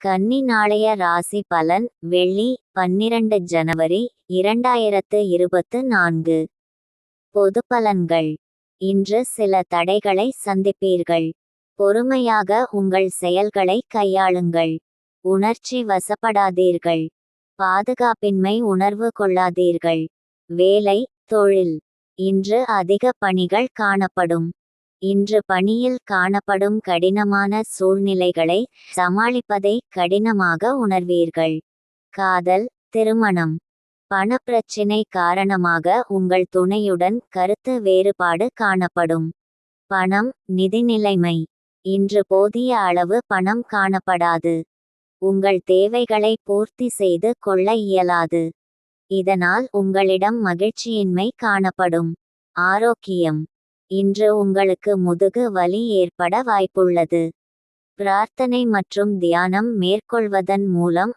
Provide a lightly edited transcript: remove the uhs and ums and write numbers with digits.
கன்னி நாளைய ராசி பலன் வெள்ளி 12 ஜனவரி 2024. பொது பலன்கள். இன்று சில தடைகளை சந்திப்பீர்கள். பொறுமையாக உங்கள் செயல்களை கையாளுங்கள். உணர்ச்சி வசப்படாதீர்கள். பாதுகாப்பின்மை உணர்வு கொள்ளாதீர்கள். வேலை தொழில். இன்று அதிக பணிகள் காணப்படும். இன்று பணியில் காணப்படும் கடினமான சூழ்நிலைகளை சமாளிப்பதை கடினமாக உணர்வீர்கள். காதல் திருமணம். பணப்பிரச்சினை காரணமாக உங்கள் துணையுடன் கருத்து வேறுபாடு காணப்படும். பணம் நிதி நிலைமை. இன்று போதிய அளவு பணம் காணப்படாது. உங்கள் தேவைகளை பூர்த்தி செய்து கொள்ள இயலாது. இதனால் உங்களிடம் மகிழ்ச்சியின்மை காணப்படும். ஆரோக்கியம். இன்று உங்களுக்கு முதுகு வலி ஏற்பட வாய்ப்புள்ளது. பிரார்த்தனை மற்றும் தியானம் மேற்கொள்வதன் மூலம்